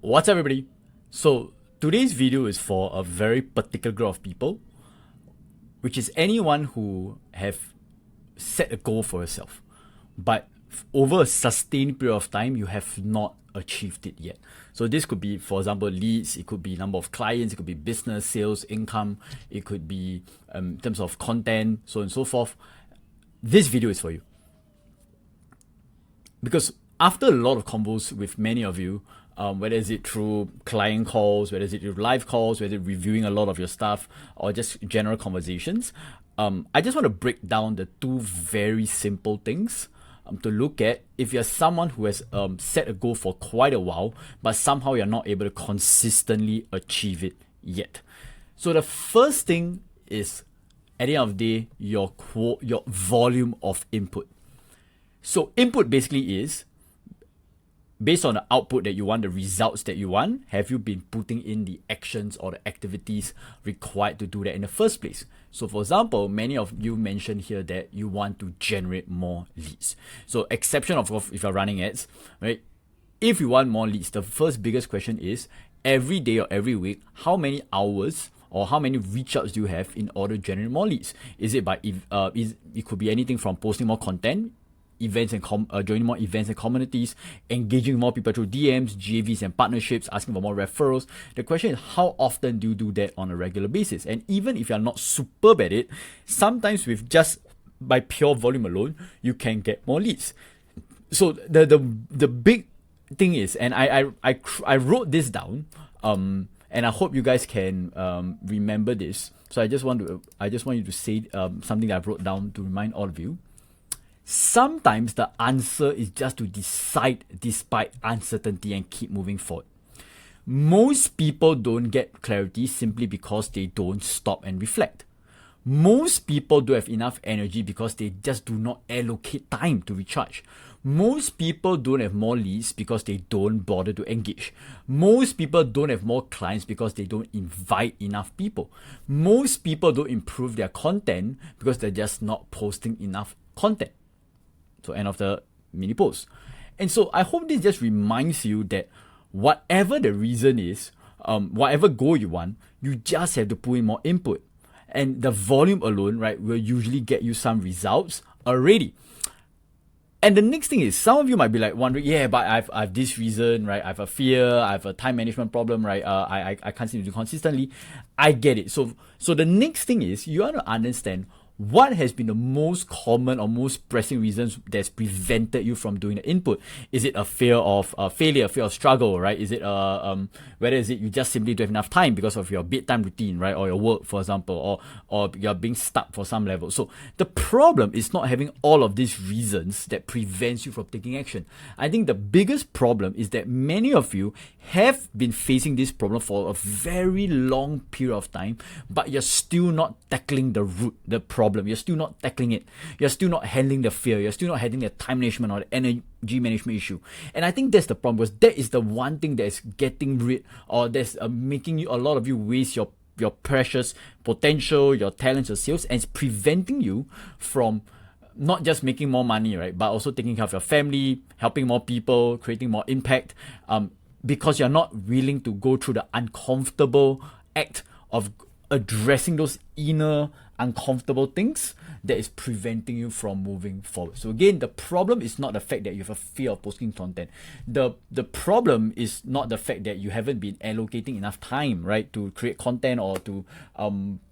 What's up, everybody? So today's video is for a very particular group of people, which is anyone who have set a goal for yourself, but over a sustained period of time, you have not achieved it yet. So this could be, for example, leads, it could be number of clients, it could be business, sales, income, it could be in terms of content, so on and so forth. This video is for you. Because after a lot of combos with many of you, whether is it through client calls, whether is it through live calls, whether reviewing a lot of your stuff, or just general conversations, I just want to break down the two very simple things to look at if you're someone who has set a goal for quite a while, but somehow you're not able to consistently achieve it yet. So the first thing is, at the end of the day, your volume of input. So input basically is, based on the output that you want, the results that you want, have you been putting in the actions or the activities required to do that in the first place? So for example, many of you mentioned here that you want to generate more leads. So exception of if you're running ads, right? If you want more leads, the first biggest question is, every day or every week, how many hours or how many reach outs do you have in order to generate more leads? Is it by, it could be anything from posting more content, events and joining more events and communities, engaging more people through DMs, GAVs and partnerships, asking for more referrals. The question is, how often do you do that on a regular basis? And even if you're not superb at it, sometimes with just by pure volume alone, you can get more leads. So the big thing is, and I wrote this down, and I hope you guys can remember this. So I just want you to say something that I wrote down to remind all of you. Sometimes the answer is just to decide despite uncertainty and keep moving forward. Most people don't get clarity simply because they don't stop and reflect. Most people don't have enough energy because they just do not allocate time to recharge. Most people don't have more leads because they don't bother to engage. Most people don't have more clients because they don't invite enough people. Most people don't improve their content because they're just not posting enough content. So end of the mini post. And so I hope this just reminds you that whatever the reason is, whatever goal you want, you just have to put in more input. And the volume alone, right, will usually get you some results already. And the next thing is, some of you might be like wondering, yeah, but I've this reason, right? I have a fear, I have a time management problem, right? I can't seem to do consistently. I get it. So the next thing is, you want to understand what has been the most common or most pressing reasons that's prevented you from doing the input. Is it a fear of failure, a fear of struggle, right? Is it whether is it you just simply don't have enough time because of your bedtime routine, right? Or your work, for example, or you're being stuck for some level. So the problem is not having all of these reasons that prevents you from taking action. I think the biggest problem is that many of you have been facing this problem for a very long period of time, but you're still not tackling the root, the problem. You're still not tackling it. You're still not handling the fear. You're still not handling the time management or the energy management issue. And I think that's the problem, because that is the one thing that's getting rid, or that's making you, a lot of you, waste your precious potential, your talents, your skills, and it's preventing you from not just making more money, right, but also taking care of your family, helping more people, creating more impact, because you're not willing to go through the uncomfortable act of addressing those inner uncomfortable things that is preventing you from moving forward. So again, the problem is not the fact that you have a fear of posting content. The problem is not the fact that you haven't been allocating enough time, right, to create content or to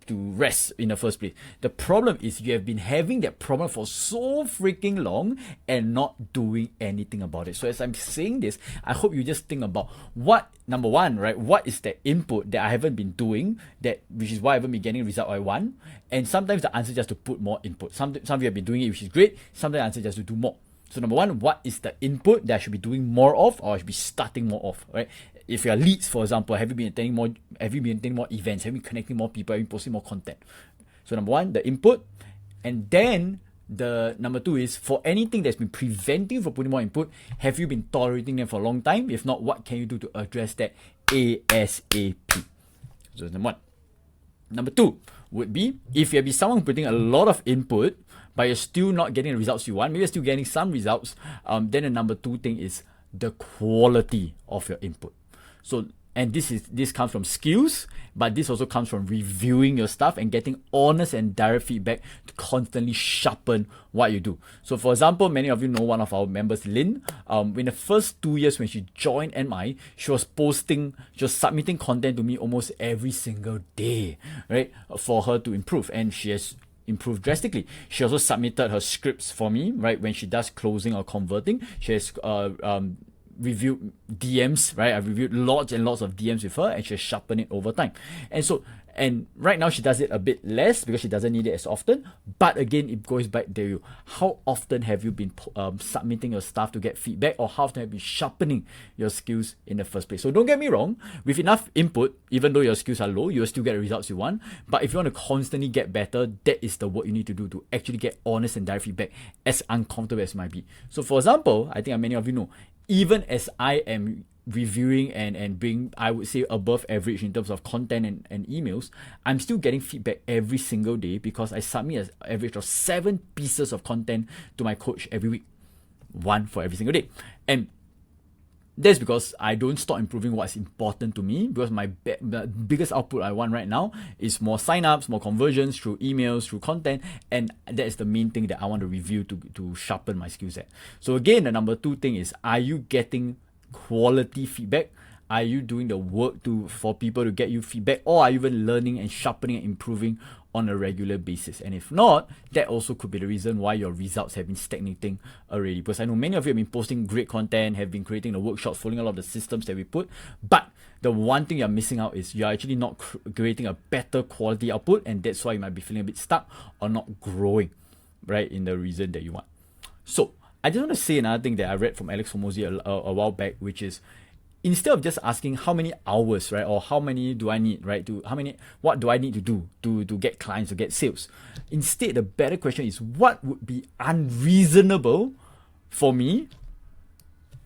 rest in the first place. The problem is you have been having that problem for so freaking long and not doing anything about it. So as I'm saying this, I hope you just think about what, number one, right, what is the input that I haven't been doing, which is why I haven't been getting the result I want. And sometimes the answer is just to put more input. Some of you have been doing it, which is great. Sometimes the answer is just to do more. So number one, what is the input that I should be doing more of, or I should be starting more of, right? If you're leads, for example, have you been attending more events? Have you been connecting more people? Have you been posting more content? So number one, the input. And then the number two is, for anything that's been preventing you from putting more input, have you been tolerating them for a long time? If not, what can you do to address that ASAP? So that's number one. Number two would be, if you have been someone putting a lot of input, but you're still not getting the results you want, maybe you're still getting some results, then the number two thing is the quality of your input. So, and this comes from skills, but this also comes from reviewing your stuff and getting honest and direct feedback to constantly sharpen what you do. So for example, many of you know one of our members, Lynn. In the first 2 years when she joined NMI, she was submitting content to me almost every single day, right? For her to improve. And she has improved drastically. She also submitted her scripts for me, right? When she does closing or converting, she has reviewed DMs, right? I've reviewed lots and lots of DMs with her, and she sharpened it over time. And right now she does it a bit less because she doesn't need it as often. But again, it goes back to you. How often have you been submitting your stuff to get feedback, or how often have you been sharpening your skills in the first place? So don't get me wrong, with enough input, even though your skills are low, you'll still get the results you want. But if you want to constantly get better, that is the work you need to do to actually get honest and direct feedback, as uncomfortable as it might be. So for example, I think many of you know, even as I am reviewing and being, I would say, above average in terms of content and emails, I'm still getting feedback every single day because I submit an average of 7 pieces of content to my coach every week, 1 for every single day. And that's because I don't stop improving what's important to me, because the biggest output I want right now is more signups, more conversions through emails, through content, and that is the main thing that I want to review to sharpen my skill set. So again, the number 2 thing is, are you getting quality feedback? Are you doing the work for people to get you feedback, or are you even learning and sharpening and improving on a regular basis? And if not, that also could be the reason why your results have been stagnating already. Because I know many of you have been posting great content, have been creating the workshops, following a lot of the systems that we put, but the one thing you're missing out is you're actually not creating a better quality output, and that's why you might be feeling a bit stuck or not growing, right, in the reason that you want. So I just want to say another thing that I read from Alex Hormozi a while back, which is, instead of just asking how many hours, right, or how many do I need, right, what do I need to do to get clients, to get sales? Instead, the better question is, what would be unreasonable for me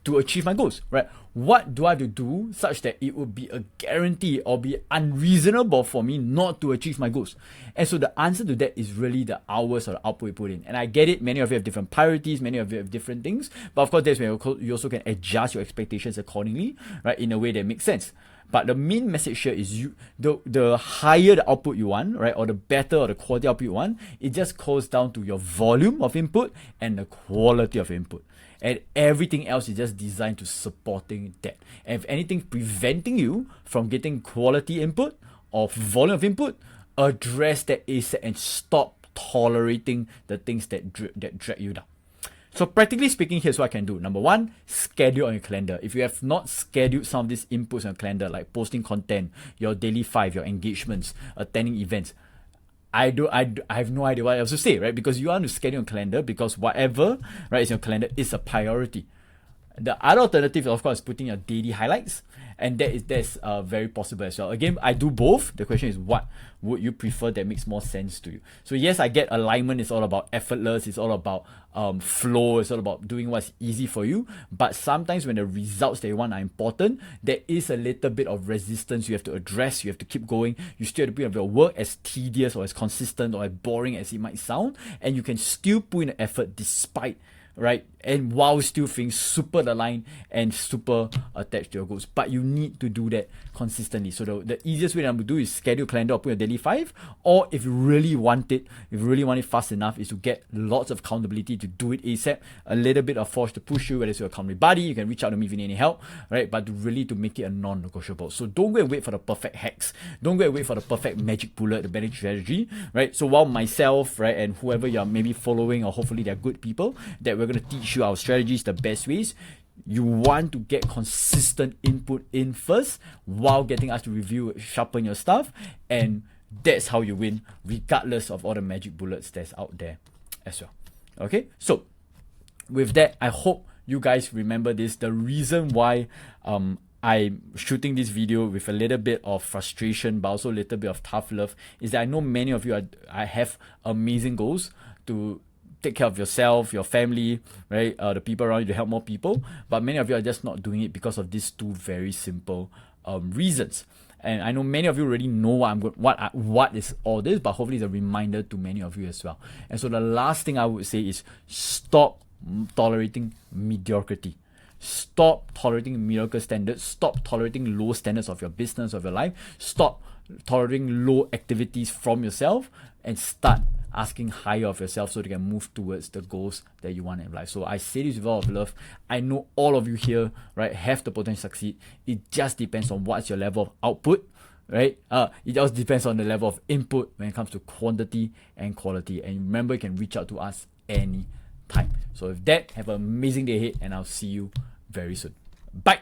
to achieve my goals, right? What do I have to do such that it would be a guarantee or be unreasonable for me not to achieve my goals? And so the answer to that is really the hours or the output you put in. And I get it, many of you have different priorities, many of you have different things, but of course that's where you also can adjust your expectations accordingly, right, in a way that makes sense. But the main message here is the higher the output you want, right, or the better or the quality output you want, it just goes down to your volume of input and the quality of input. And everything else is just designed to supporting that. And if anything preventing you from getting quality input or volume of input, address that ASAP and stop tolerating the things that drag you down. So practically speaking, here's what I can do. Number 1, schedule on your calendar. If you have not scheduled some of these inputs on your calendar, like posting content, your daily 5, your engagements, attending events, I have no idea what else to say, right? Because you want to schedule your calendar, because whatever, right, is your calendar is a priority. The other alternative, of course, is putting your daily highlights, and that's very possible as well. Again, I do both. The question is, what would you prefer that makes more sense to you? So yes, I get alignment is all about effortless, it's all about flow, it's all about doing what's easy for you. But sometimes when the results that you want are important, there is a little bit of resistance you have to address. You have to keep going. You still have to put your work, as tedious or as consistent or as boring as it might sound, and you can still put in the effort despite, right, and while still feeling super aligned and super attached to your goals. But you need to do that consistently. So the easiest way to do is schedule calendar or put your daily 5, or if you really want it fast enough, is to get lots of accountability to do it ASAP, a little bit of force to push you, whether it's your accountability buddy, you can reach out to me if you need any help, right, but to make it a non-negotiable. So don't go and wait for the perfect hacks, don't go and wait for the perfect magic bullet, the magic strategy, right? So while myself, right, and whoever you're maybe following, or hopefully they're good people, that we're going to teach you our strategies, the best ways, you want to get consistent input in first while getting us to review, sharpen your stuff, and that's how you win, regardless of all the magic bullets that's out there as well. Okay, so with that, I hope you guys remember this. The reason why I'm shooting this video with a little bit of frustration, but also a little bit of tough love, is that I know many of you have amazing goals to take care of yourself, your family, right? The people around you, to help more people. But many of you are just not doing it because of these 2 very simple reasons. And I know many of you already know what is all this, but hopefully it's a reminder to many of you as well. And so the last thing I would say is, stop tolerating mediocrity. Stop tolerating mediocre standards. Stop tolerating low standards of your business, of your life. Stop tolerating low activities from yourself, and start asking higher of yourself so you can move towards the goals that you want in life. So I say this with all of love. I know all of you here, right, have the potential to succeed. It just depends on what's your level of output, right? It just depends on the level of input when it comes to quantity and quality. And remember, you can reach out to us anytime. So with that, have an amazing day ahead, and I'll see you very soon. Bye.